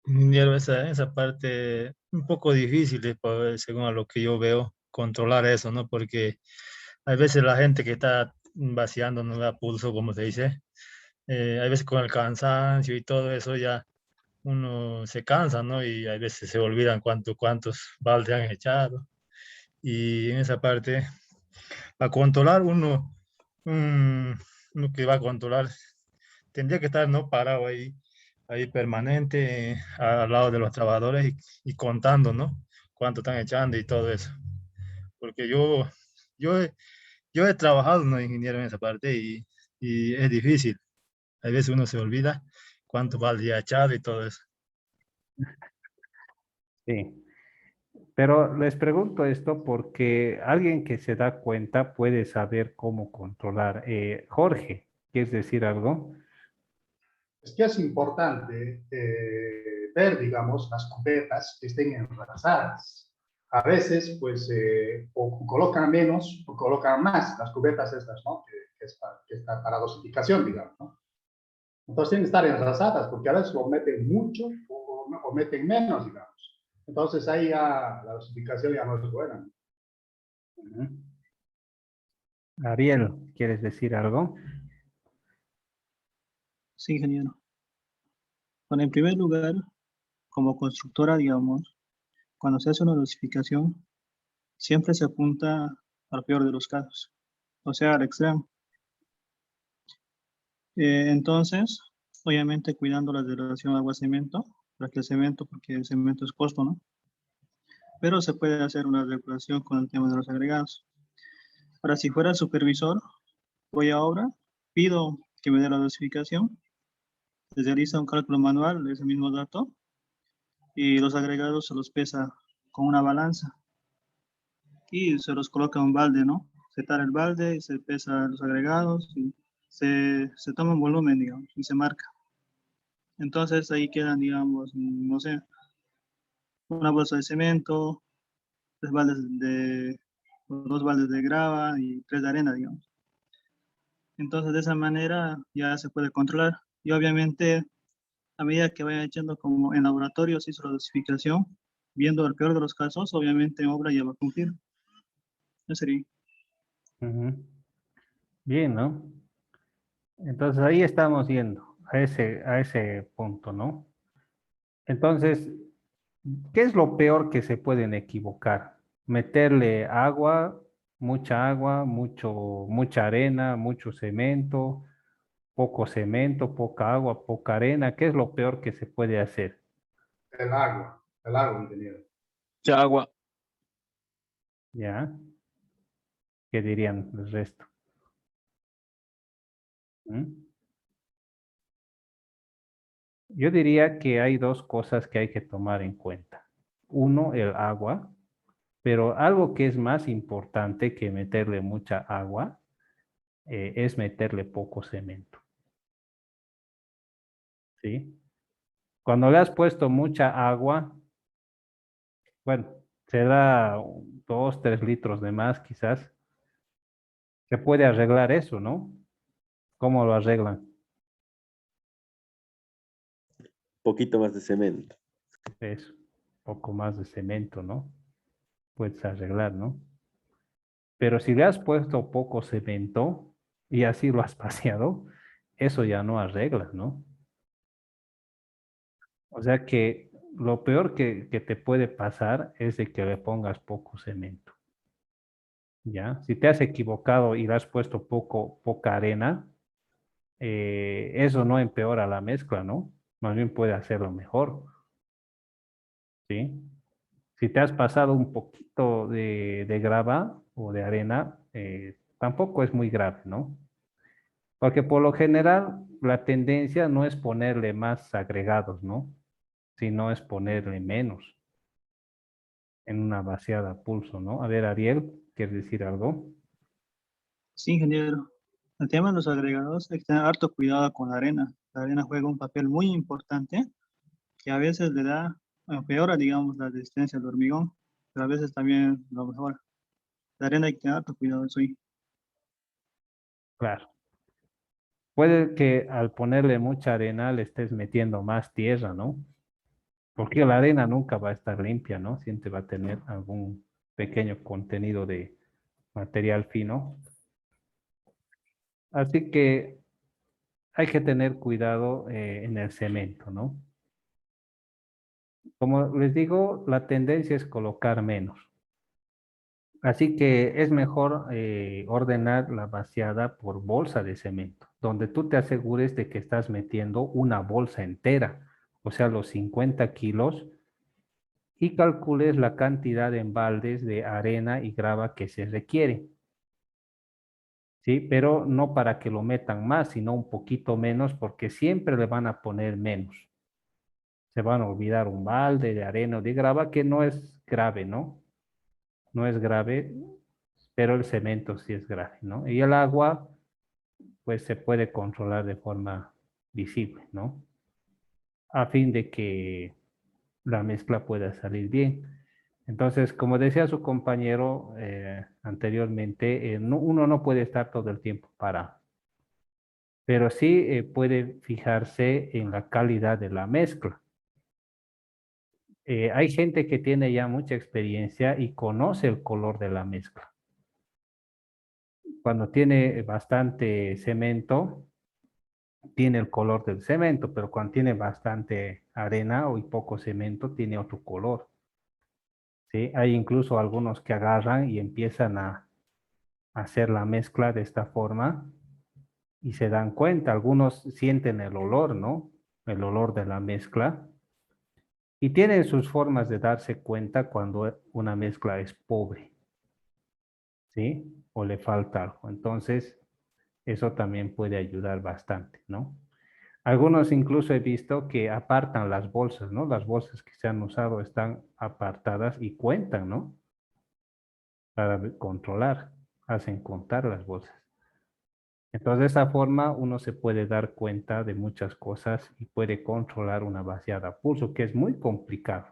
Ya esa parte un poco difícil, según a lo que yo veo, controlar eso, ¿no? Porque hay veces la gente que está vaciando no da pulso, como se dice. Hay veces con el cansancio y todo eso ya uno se cansa, ¿no? Y hay veces se olvidan cuántos baldes han echado. Y en esa parte, para controlar un- uno que va a controlar, tendría que estar, ¿no? Parado ahí permanente, al lado de los trabajadores y contando, ¿no? Cuánto están echando y todo eso. Porque yo, he, yo he trabajado, ¿no? Ingeniero en esa parte y es difícil. A veces uno se olvida cuánto vale ha echado y todo eso. Sí. Pero les pregunto esto porque alguien que se da cuenta puede saber cómo controlar. Jorge, ¿quieres decir algo? Es que es importante ver, digamos, las cubetas que estén enrasadas. A veces, pues, o colocan menos o colocan más las cubetas estas, ¿no? Que está para dosificación, digamos, ¿no? Entonces tienen que estar enrasadas porque a veces lo meten mucho o meten menos, digamos. Entonces ahí ya la dosificación ya no es buena. Ujú. Ariel, ¿quieres decir algo? Sí, ingeniero. Bueno, en primer lugar, como constructora, digamos, cuando se hace una dosificación, siempre se apunta al peor de los casos, o sea, al extremo. Entonces, obviamente cuidando la relación agua-cemento, para que el cemento, porque el cemento es costo, ¿no? Pero se puede hacer una regulación con el tema de los agregados. Ahora, si fuera supervisor, voy a obra, pido que me dé la dosificación, se realiza un cálculo manual de ese mismo dato y los agregados se los pesa con una balanza y se los coloca en un balde, ¿no? Se tara el balde y se pesa los agregados y se toma un volumen, digamos, y se marca. Entonces ahí quedan, digamos, no sé, una bolsa de cemento, dos baldes de grava y 3 de arena, digamos. Entonces de esa manera ya se puede controlar. Y obviamente a medida que vayan echando como en laboratorio se hizo la dosificación, viendo el peor de los casos, obviamente en obra ya va a cumplir. Eso sería. Ujú. Bien, ¿no? Entonces ahí estamos yendo a ese punto, ¿no? Entonces, ¿qué es lo peor que se pueden equivocar? Meterle agua, mucha arena, mucho cemento, poca agua, poca arena. ¿Qué es lo peor que se puede hacer? El agua, ingeniero. Mucha agua. ¿Ya? ¿Qué dirían el resto? ¿Mm? Yo diría que hay dos cosas que hay que tomar en cuenta. Uno, el agua, pero algo que es más importante que meterle mucha agua es meterle poco cemento, ¿sí? Cuando le has puesto mucha agua, bueno, se da 2, 3 litros de más quizás, se puede arreglar eso, ¿no? ¿Cómo lo arreglan? Poquito más de cemento. Eso, poco más de cemento, ¿no? Puedes arreglar, ¿no? Pero si le has puesto poco cemento y así lo has paseado, eso ya no arregla, ¿no? O sea que lo peor que te puede pasar es de que le pongas poco cemento, ¿ya? Si te has equivocado y le has puesto poca arena, eso no empeora la mezcla, ¿no? Más bien puede hacerlo mejor, ¿sí? Si te has pasado un poquito de grava o de arena, tampoco es muy grave, ¿no? Porque por lo general la tendencia no es ponerle más agregados, ¿no? Sino es ponerle menos en una vaciada a pulso, ¿no? A ver, Ariel, ¿quieres decir algo? Sí, ingeniero. El tema de los agregados hay que tener harto cuidado con la arena. La arena juega un papel muy importante que a veces le da, empeora, digamos, la resistencia al hormigón, pero a veces también lo mejora. La arena hay que tener harto cuidado, sí. Claro. Puede que al ponerle mucha arena le estés metiendo más tierra, ¿no? Porque la arena nunca va a estar limpia, ¿no? Siempre va a tener algún pequeño contenido de material fino. Así que hay que tener cuidado en el cemento, ¿no? Como les digo, la tendencia es colocar menos. Así que es mejor ordenar la vaciada por bolsa de cemento, donde tú te asegures de que estás metiendo una bolsa entera, o sea, los 50 kilos, y calcules la cantidad en baldes de arena y grava que se requiere, ¿sí? Pero no para que lo metan más, sino un poquito menos, porque siempre le van a poner menos. Se van a olvidar un balde de arena o de grava, que no es grave, ¿no? No es grave, pero el cemento sí es grave, ¿no? Y el agua, pues se puede controlar de forma visible, ¿no? A fin de que la mezcla pueda salir bien. Entonces, como decía su compañero anteriormente, uno no puede estar todo el tiempo parado, pero sí puede fijarse en la calidad de la mezcla. Hay gente que tiene ya mucha experiencia y conoce el color de la mezcla. Cuando tiene bastante cemento, tiene el color del cemento, pero cuando tiene bastante arena o y poco cemento, tiene otro color. ¿Sí? Hay incluso algunos que agarran y empiezan a hacer la mezcla de esta forma y se dan cuenta, algunos sienten el olor, ¿no? El olor de la mezcla y tienen sus formas de darse cuenta cuando una mezcla es pobre, ¿sí? O le falta algo. Entonces, eso también puede ayudar bastante, ¿no? Algunos incluso he visto que apartan las bolsas, ¿no? Las bolsas que se han usado están apartadas y cuentan, ¿no? Para controlar, hacen contar las bolsas. Entonces, de esa forma uno se puede dar cuenta de muchas cosas y puede controlar una vaciada a pulso, que es muy complicado.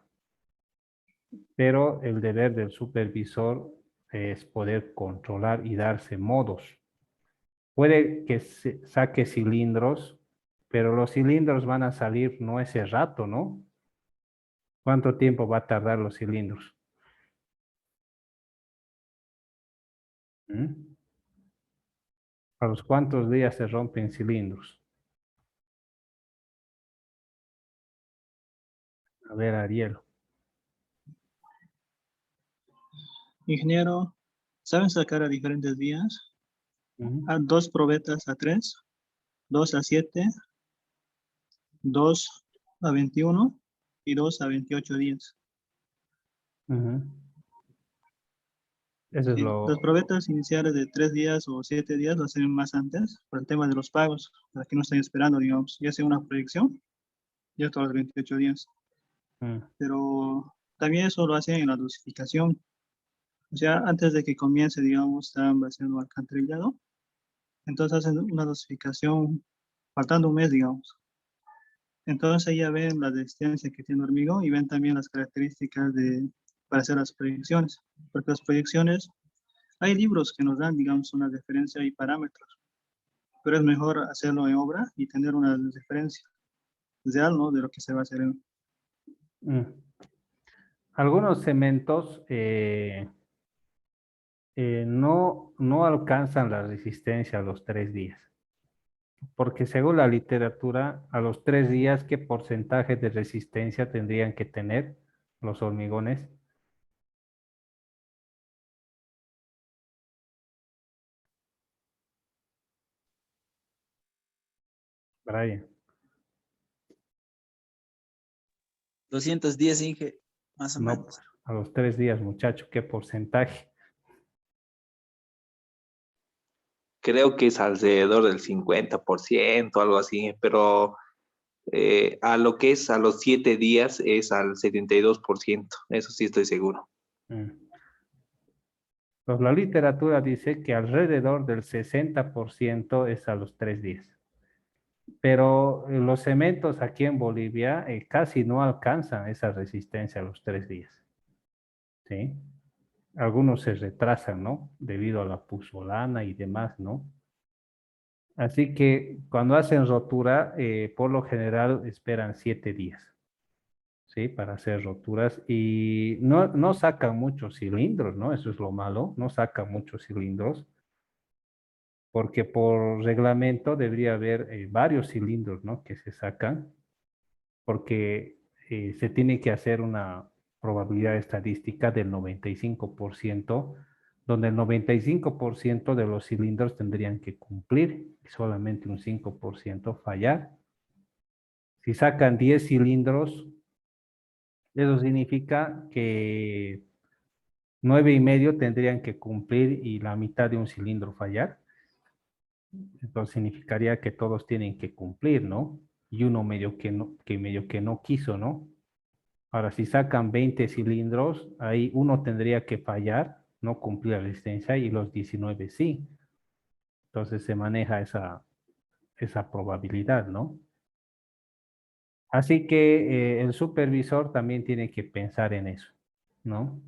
Pero el deber del supervisor es poder controlar y darse modos. Puede que se saque cilindros, pero los cilindros van a salir no ese rato, ¿no? ¿Cuánto tiempo va a tardar los cilindros? ¿Mm? ¿A los cuántos días se rompen cilindros? A ver, Ariel. Ingeniero, ¿saben sacar a diferentes días? Ujú. A 2 probetas a 3, 2 a 7, 2 a 21 y 2 a 28 días. Ujú. Eso es Sí, lo... las probetas iniciales de 3 días o 7 días lo hacen más antes por el tema de los pagos, para que no estén esperando, digamos, ya sea una proyección, ya todos los 28 días. Mm. Pero también eso lo hacen en la dosificación. O sea, antes de que comience, digamos, están vaciando alcantarillado, entonces hacen una dosificación faltando un mes, digamos. Entonces ahí ya ven la resistencia que tiene el hormigón y ven también las características para hacer las proyecciones. Porque las proyecciones, hay libros que nos dan, digamos, una referencia y parámetros, pero es mejor hacerlo en obra y tener una referencia real, ¿no? De lo que se va a hacer. Mm. Algunos cementos no alcanzan la resistencia a los 3 días, porque según la literatura, a los 3 días, ¿qué porcentaje de resistencia tendrían que tener los hormigones? Brian, 210, Inge, más o no, pues, menos. a los 3 días, muchacho, ¿qué porcentaje? Creo que es alrededor del 50%, algo así, pero a lo que es a los 7 días es al 72%, eso sí estoy seguro. Mm. Pues la literatura dice que alrededor del 60% es a los 3 días. Pero los cementos aquí en Bolivia casi no alcanzan esa resistencia a los 3 días. ¿Sí? Algunos se retrasan, ¿no? Debido a la puzzolana y demás, ¿no? Así que cuando hacen rotura, por lo general esperan 7 días, ¿sí? Para hacer roturas y no sacan muchos cilindros, ¿no? Eso es lo malo, no sacan muchos cilindros, porque por reglamento debería haber varios cilindros, ¿no? Que se sacan, porque se tiene que hacer una probabilidad estadística del 95%, donde el 95% de los cilindros tendrían que cumplir y solamente un 5% fallar. Si sacan 10 cilindros, eso significa que 9,5 tendrían que cumplir y la mitad de un cilindro fallar. Entonces significaría que todos tienen que cumplir, ¿no? Y uno medio que no quiso, ¿no? Ahora, si sacan 20 cilindros, ahí uno tendría que fallar, no cumplir la resistencia, y los 19 sí. Entonces se maneja esa probabilidad, ¿no? Así que el supervisor también tiene que pensar en eso, ¿no?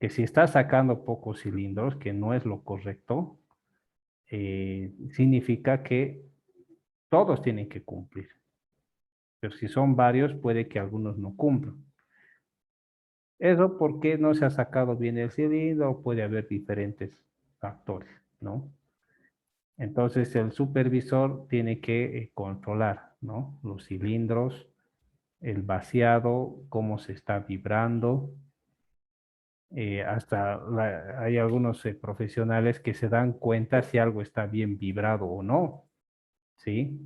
Que si está sacando pocos cilindros, que no es lo correcto, significa que todos tienen que cumplir. Pero si son varios, puede que algunos no cumplan. Eso porque no se ha sacado bien el cilindro, puede haber diferentes factores, ¿no? Entonces el supervisor tiene que controlar, ¿no? Los cilindros, el vaciado, cómo se está vibrando. Hay algunos profesionales que se dan cuenta si algo está bien vibrado o no, ¿sí?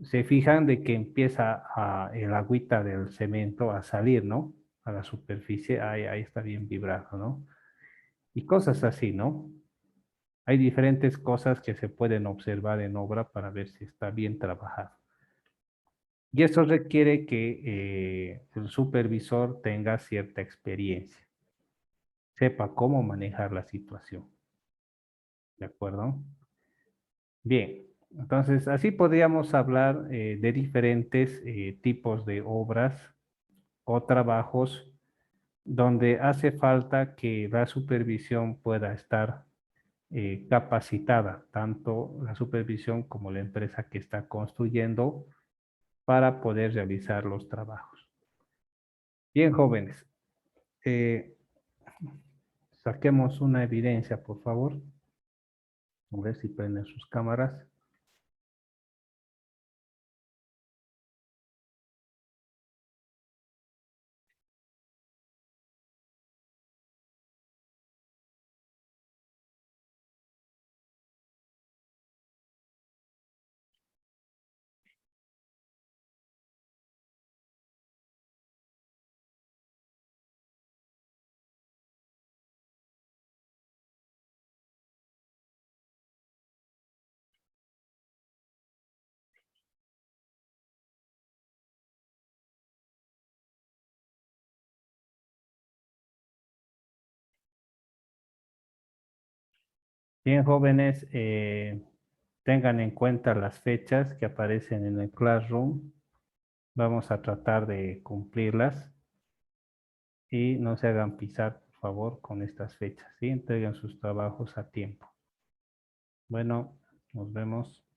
Se fijan de que empieza el agüita del cemento a salir, ¿no? A la superficie, ahí está bien vibrado, ¿no? Y cosas así, ¿no? Hay diferentes cosas que se pueden observar en obra para ver si está bien trabajado. Y eso requiere que el supervisor tenga cierta experiencia, sepa cómo manejar la situación. ¿De acuerdo? Bien, entonces así podríamos hablar de diferentes tipos de obras o trabajos donde hace falta que la supervisión pueda estar capacitada, tanto la supervisión como la empresa que está construyendo para poder realizar los trabajos. Bien, jóvenes, eh, saquemos una evidencia, por favor. A ver si prenden sus cámaras. Bien, jóvenes, tengan en cuenta las fechas que aparecen en el Classroom. Vamos a tratar de cumplirlas y no se hagan pisar, por favor, con estas fechas, ¿sí? Entreguen sus trabajos a tiempo. Bueno, nos vemos.